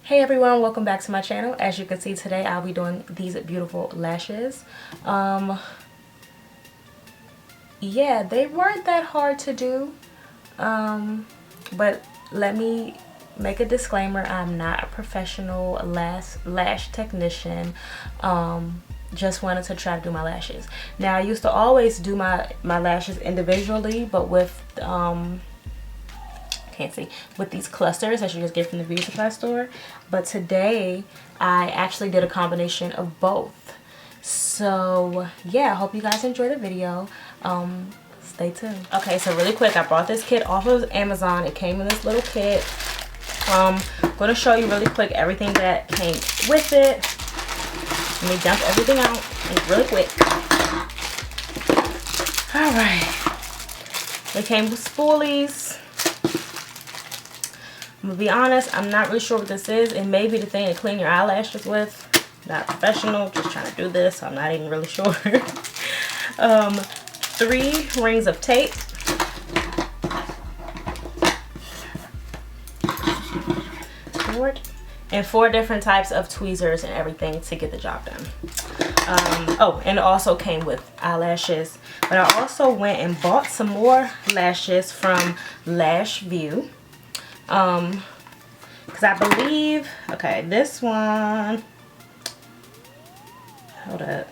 Hey everyone, welcome back to my channel. As you can see today, I'll be doing these beautiful lashes. Yeah, they weren't that hard to do, but let me make a disclaimer. I'm not a professional lash technician. Just wanted to try to do my lashes. Now I used to always do my lashes individually, but with can't see, with these clusters that you just get from the beauty supply store. But today I actually did a combination of both. So yeah, I hope you guys enjoy the video. Stay tuned. Okay, so really quick, I bought this kit off of Amazon. It came in this little kit. I'm gonna show you really quick everything that came with it. Let me dump everything out really quick. All right, it came with spoolies. I'm gonna be honest, I'm not really sure what this is. It may be the thing to clean your eyelashes with. Not professional, just trying to do this, so I'm not even really sure. 3 rings of tape. And 4 different types of tweezers and everything to get the job done. Oh, and it also came with eyelashes. But I also went and bought some more lashes from Lash View. Because I believe, okay, this one, hold up.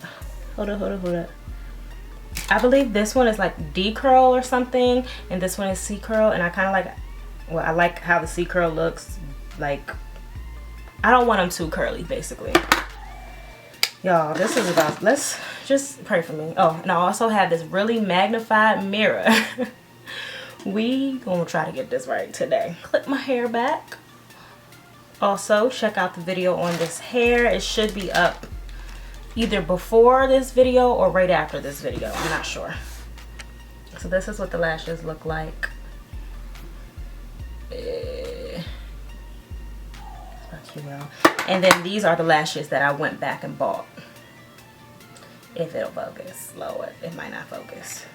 I believe this one is like D curl or something, and this one is C curl, and I kind of like, well, I like how the C curl looks. Like, I don't want them too curly, basically. Y'all, this is about, let's just pray for me. Oh, and I also have this really magnified mirror. We gonna try to get this right today. Clip my hair back. Also, check out the video on this hair. It should be up either before this video or right after this video. I'm not sure. So this is what the lashes look like. And then these are the lashes that I went back and bought. If it'll focus. Lord, it might not focus.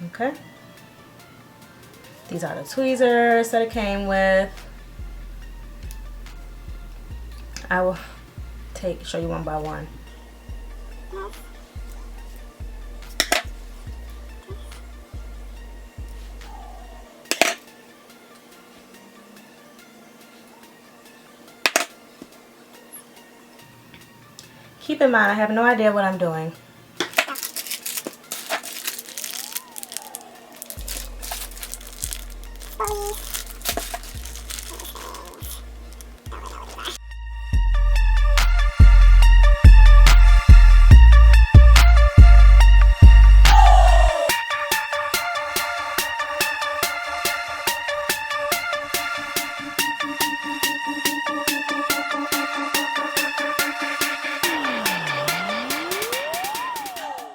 Okay, these are the tweezers that it came with. I will show you one by one. Keep in mind, I have no idea what I'm doing.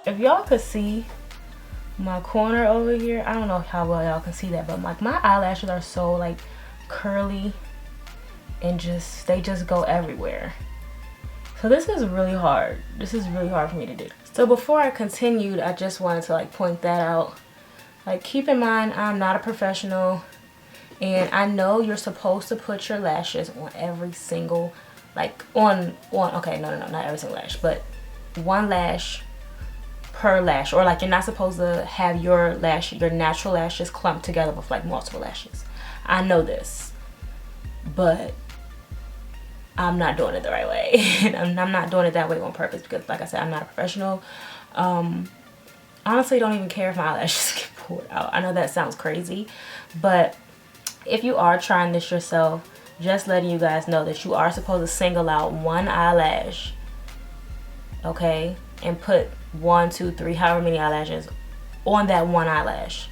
If y'all could see my corner over here, I don't know how well y'all can see that, but like my eyelashes are so like curly and they just go everywhere. So this is really hard. This is really hard for me to do. So before I continued, I just wanted to like point that out. Like, keep in mind, I'm not a professional, and I know you're supposed to put your lashes on every single, like okay, no, not every single lash, but one lash per lash, or like you're not supposed to have your natural lashes clumped together with like multiple lashes. I know this, but I'm not doing it the right way. I'm not doing it that way on purpose because, like I said, I'm not a professional. Honestly, don't even care if my eyelashes get pulled out. I know that sounds crazy, but if you are trying this yourself, just letting you guys know that you are supposed to single out one eyelash, okay, and put 1, 2, 3, however many eyelashes on that one eyelash.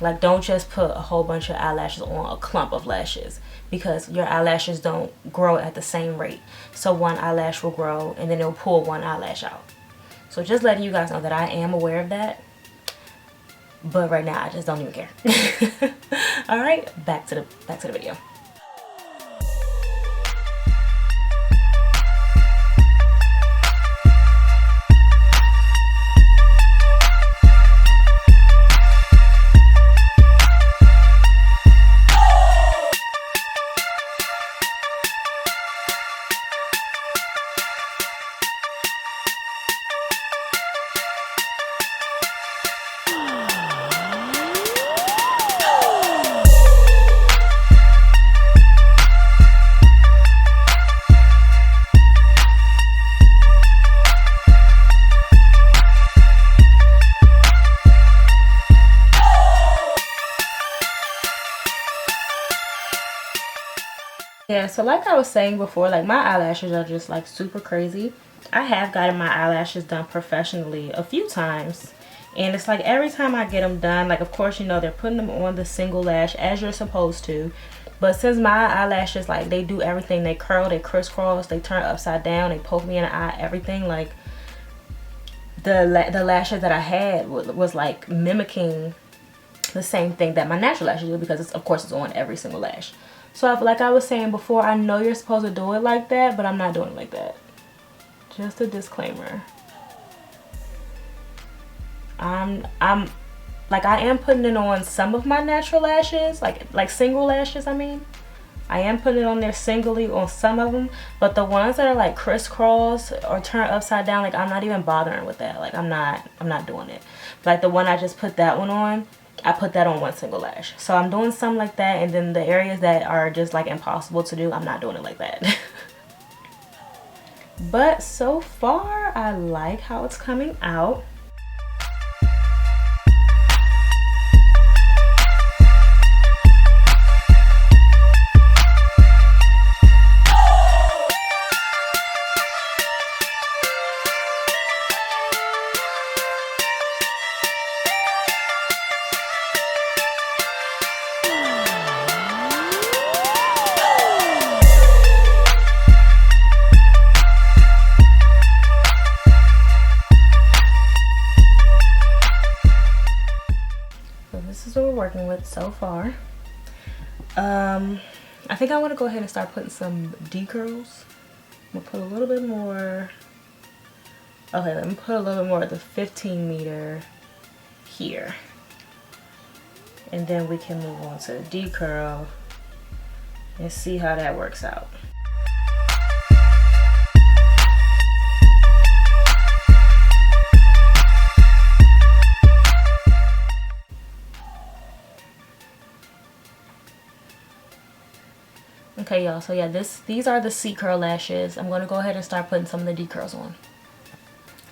Like, don't just put a whole bunch of eyelashes on a clump of lashes, because your eyelashes don't grow at the same rate. So one eyelash will grow and then it'll pull one eyelash out. So just letting you guys know that I am aware of that, but right now I just don't even care. All right, back to the video. Yeah, so like I was saying before, like my eyelashes are just like super crazy. I have gotten my eyelashes done professionally a few times. And it's like every time I get them done, like of course, you know, they're putting them on the single lash as you're supposed to. But since my eyelashes, like they do everything, they curl, they crisscross, they turn upside down, they poke me in the eye, everything, like the lashes that I had was like mimicking the same thing that my natural lashes do, because it's, of course, it's on every single lash. So like I was saying before, I know you're supposed to do it like that, but I'm not doing it like that. Just a disclaimer. I'm like, I am putting it on some of my natural lashes, like single lashes, I mean. I am putting it on there singly on some of them, but the ones that are like crisscross or turn upside down, like I'm not even bothering with that. Like I'm not doing it. Like the one I just put that one on, I put that on one single lash. So I'm doing some like that, and then the areas that are just like impossible to do, I'm not doing it like that. But so far, I like how it's coming out. This is what we're working with so far. I think I want to go ahead and start putting some decurls. I'm gonna put a little bit more. Okay, let me put a little bit more of the 15 meter here, and then we can move on to the decurl and see how that works out. Okay, y'all, so yeah, these are the C curl lashes. I'm going to go ahead and start putting some of the D curls on.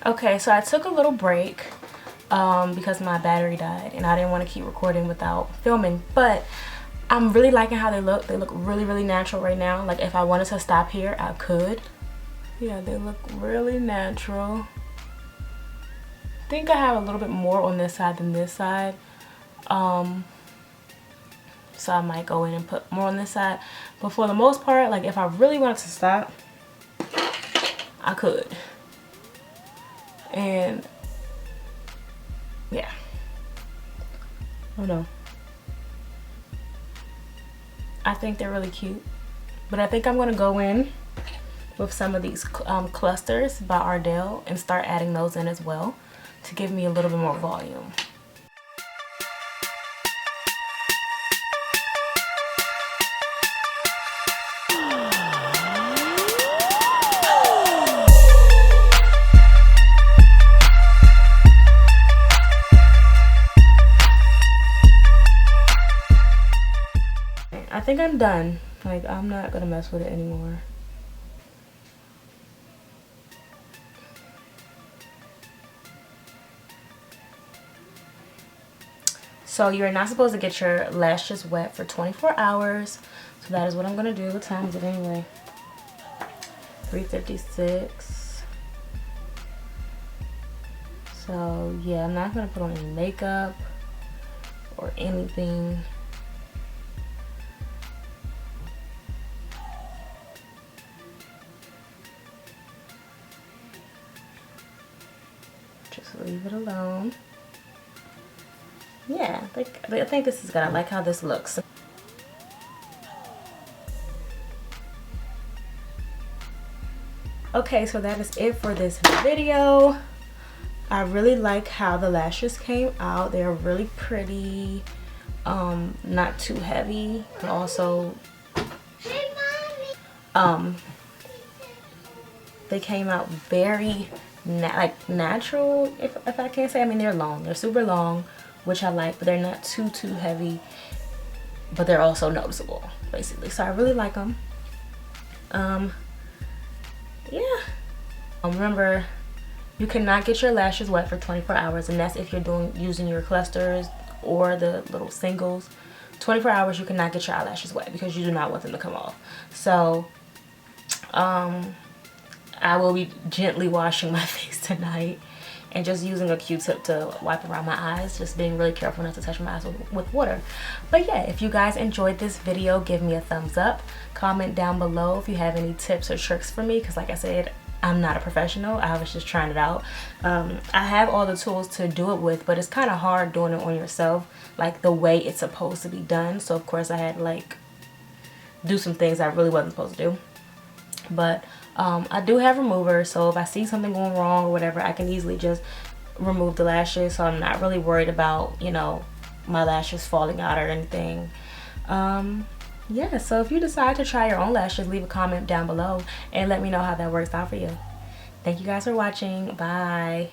Okay, so I took a little break because my battery died and I didn't want to keep recording without filming, but I'm really liking how they look. They look really, really natural right now. Like if I wanted to stop here, I could. Yeah, they look really natural. I think I have a little bit more on this side than this side. So I might go in and put more on this side. But for the most part, like if I really wanted to stop, I could. And yeah. Oh no. I think they're really cute. But I think I'm going to go in with some of these clusters by Ardell and start adding those in as well to give me a little bit more volume. I think I'm done. Like, I'm not gonna mess with it anymore. So you're not supposed to get your lashes wet for 24 hours. So that is what I'm gonna do. What time is it anyway? 3:56. So yeah, I'm not gonna put on any makeup or anything. Just leave it alone. Yeah, I think this is good. I like how this looks. Okay, so that is it for this video. I really like how the lashes came out. They're really pretty, not too heavy, but also they came out very natural, if I can say. I mean, they're long, they're super long, which I like, but they're not too heavy, but they're also noticeable, basically. So I really like them. Yeah. Remember, you cannot get your lashes wet for 24 hours, and that's if you're using your clusters or the little singles. 24 hours you cannot get your eyelashes wet because you do not want them to come off. So I will be gently washing my face tonight and just using a Q-tip to wipe around my eyes, just being really careful not to touch my eyes with water. But yeah, if you guys enjoyed this video, give me a thumbs up. Comment down below if you have any tips or tricks for me, because like I said, I'm not a professional. I was just trying it out. I have all the tools to do it with, but it's kind of hard doing it on yourself, like the way it's supposed to be done. So of course I had to like do some things I really wasn't supposed to do. But I do have removers, so if I see something going wrong or whatever, I can easily just remove the lashes. So I'm not really worried about, you know, my lashes falling out or anything. Yeah, so if you decide to try your own lashes, leave a comment down below and let me know how that works out for you. Thank you guys for watching. Bye.